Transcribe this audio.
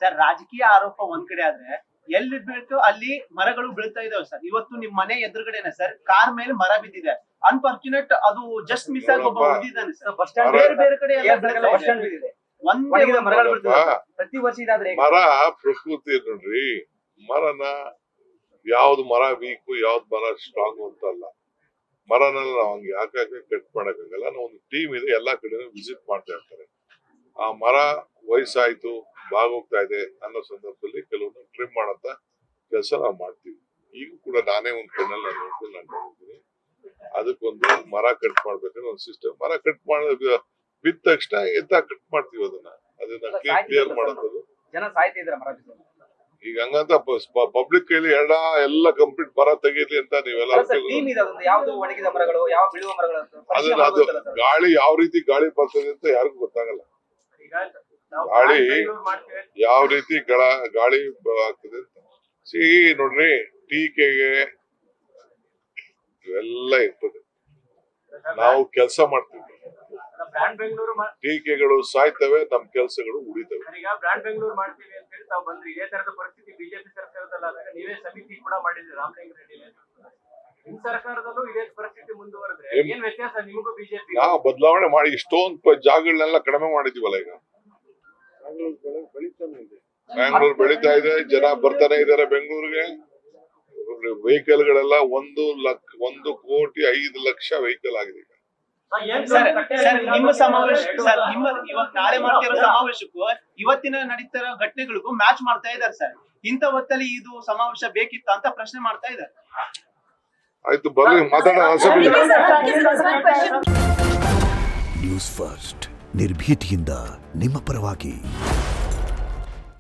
Sir ರಾಜಕೀಯ ಆರೋಪ ಒಂದ್ ಕಡೆ ಆದ್ರೆ ಎಲ್ಲಿ ಬೀಳ್ತು ಅಲ್ಲಿ ಮರಗಳು ಬೀಳ್ತಾ ಇದಾವೆ ಸರ್. ಇವತ್ತು ನಿಮ್ ಮನೆ ಎದುರುಗಡೆನೆ ಸರ್ ಕಾರ್ ಮೇಲೆ ಮರ ಬಿದ್ದಿದೆ. ಅನ್ಫಾರ್ಚುನೇಟ್ ಅದು ಜಸ್ಟ್ ಮಿಸ್ ಆಗಿ ಒಬ್ಬ ಉಳಿದಿದ್ದಾನೆ ಸರ್. ಬಸ್ ಸ್ಟ್ಯಾಂಡ್ ಬೇರೆ ಬೇರೆ ಕಡೆ ಎಲ್ಲ ಬಸ್ ಸ್ಟ್ಯಾಂಡ್ ಬಿದ್ದಿದೆ. ಒಂದೇ ಮರಗಳು ಬೀಳ್ತವೆ ಪ್ರತಿ ವರ್ಷ ಇದಾದ್ರೆ ಮರ ಪ್ರಕೃತಿ ನೋಡ್ರಿ. ಮರನ ಯಾವ್ದು ಮರ ವೀಕು ಯಾವ್ದು ಮರ ಸ್ಟ್ರಾಂಗ್ ಅಂತ ಅಲ್ಲ. ಮರನೆಲ್ಲ ನಾವು ಹಂಗೆ ಯಾಕೆ ಕಟ್ ಮಾಡಕ್ಕಾಗಲ್ಲ. ನಾವು ಒಂದು ಟೀಮ್ ಇದೆ, ಎಲ್ಲಾ ಕಡೆ ವಿಸಿಟ್ ಮಾಡ್ತಾ ಇರ್ತಾರೆ. ಆ ಮರ ವಯಸ್ಸಾಯ್ತು ಬಾಗೋಗ್ತಾ ಇದೆ ಅನ್ನೋ ಸಂದರ್ಭದಲ್ಲಿ ಕೆಲವೊಂದು ಟ್ರಿಮ್ ಮಾಡಂತ ಕೆಲಸ ನಾವು ಮಾಡ್ತೀವಿ. ಈಗ ಕೂಡ ನಾನೇ ಒಂದು ಕಣ್ಣಲ್ಲಿ ನೋಡ್ಕೊಂಡು ನಾನು ನೋಡಿದ್ದೀನಿ. ಅದಕ್ಕೊಂದು ಮರ ಕಟ್ ಮಾಡ್ಬೇಕಂದ್ರೆ ಒಂದು ಸಿಸ್ಟಮ್. ಮರ ಕಟ್ ಮಾಡೋದು ಬಿದ್ದ ತಕ್ಷಣ ಕಟ್ ಮಾಡ್ತೀವಿ ಅದನ್ನ ಕ್ಲಿಯರ್ ಮಾಡೋದು. ಜನ ಸಾಯ್ತಿದ್ರ ಮರ ಬಿದ್ದು. ಈಗ ಹಂಗಂತ ಪಬ್ಲಿಕ್ ಕೈಲಿ ಎಲ್ಲ ಕಂಪ್ಲೀಟ್ ಮರ ತೆಗೀಲಿ ಅಂತ ನೀವೆಲ್ಲ ಯಾವ್ದು ಒಣಗಿದ ಮರಗಳು ಯಾವ ಬೀಳುವ ಮರಗಳು ಅದನ್ನ ಅದು ಗಾಳಿ ಯಾವ ರೀತಿ ಗಾಳಿ ಬರ್ತದೆ ಅಂತ ಯಾರಿಗೂ ಗೊತ್ತಾಗಲ್ಲ. ಗಾಳಿ ಯಾವ ರೀತಿ ಗಾಳಿ ಆಗ್ತದೆ ಅಂತ ನೋಡ್ರಿ. ಟೀಕೆಗೆ ಇವೆಲ್ಲ ಇರ್ತದೆ. ನಾವು ಕೆಲಸ ಮಾಡ್ತೀವಿ. ಟೀಕೆಗಳು ಸಾಯ್ತವೆ, ನಮ್ ಕೆಲಸಗಳು ಉಳಿತವೆ. ಈಗ ಬ್ರಾಂಡ್ ಬೆಂಗಳೂರು ಮಾಡ್ತೀವಿ ಅಂತ ಹೇಳಿ ತಾವು ಬಂದ್ರಿ. ಇದೇ ತರದ ಪರಿಸ್ಥಿತಿ ಬಿಜೆಪಿ ಸರ್ಕಾರದಲ್ಲಾದಾಗ ನೀವೇ ಸಮಿತಿ ಕೂಡ ಮಾಡಿದ್ರಿ ರಾಮಲಿಂಗ ರೆಡ್ಡಿ. ನಿಮ್ ಸರ್ಕಾರದಲ್ಲೂ ಇದೇ ಪರಿಸ್ಥಿತಿ ಮುಂದುವರೆದ್ರೆ ಏನ್ ವ್ಯತ್ಯಾಸ ನಿಮಗೂ ಬಿಜೆಪಿ? ನಾವು ಬದಲಾವಣೆ ಮಾಡಿ ಇಷ್ಟೊಂದು ಜಾಗಗಳನ್ನೆಲ್ಲ ಕಡಿಮೆ ಮಾಡಿದೀವಲ್ಲ. ಈಗ ಬ್ಯಾಂಗ್ಳೂರ್ ಬೆಳೀತಾ ಇದೆ, ಜನ ಬರ್ತಾನೆ ಇದಾರೆ ಬೆಂಗಳೂರಿಗೆ. ವೆಹಿಕಲ್ ಗಳೆಲ್ಲ 1,05,00,000 ವೆಹಿಕಲ್ ಆಗಿದೆ. ನಿಮ್ಮ ಸಮಾವೇಶ ಸರ್, ಇವಾಗ ನಾಳೆ ಮಾಡ್ತಿರೋ ಸಮಾವೇಶಕ್ಕೂ ಇವತ್ತಿನ ನಡೀತಿರೋ ಘಟನೆಗಳಿಗೂ ಮ್ಯಾಚ್ ಮಾಡ್ತಾ ಇದ್ದಾರೆ ಸರ್. ಇಂಥ ಹೊತ್ತಲ್ಲಿ ಇದು ಸಮಾವೇಶ ಬೇಕಿತ್ತ ಅಂತ ಪ್ರಶ್ನೆ ಮಾಡ್ತಾ ಇದ್ದಾರೆ. ಆಯ್ತು, ಬರ್ಲಿ ಮಾತಾಡೋಣ. ನ್ಯೂಸ್ ಫಸ್ಟ್ ನಿರ್ಭೀತಿಯಿಂದ ನಿಮ್ಮ ಪರವಾಗಿ.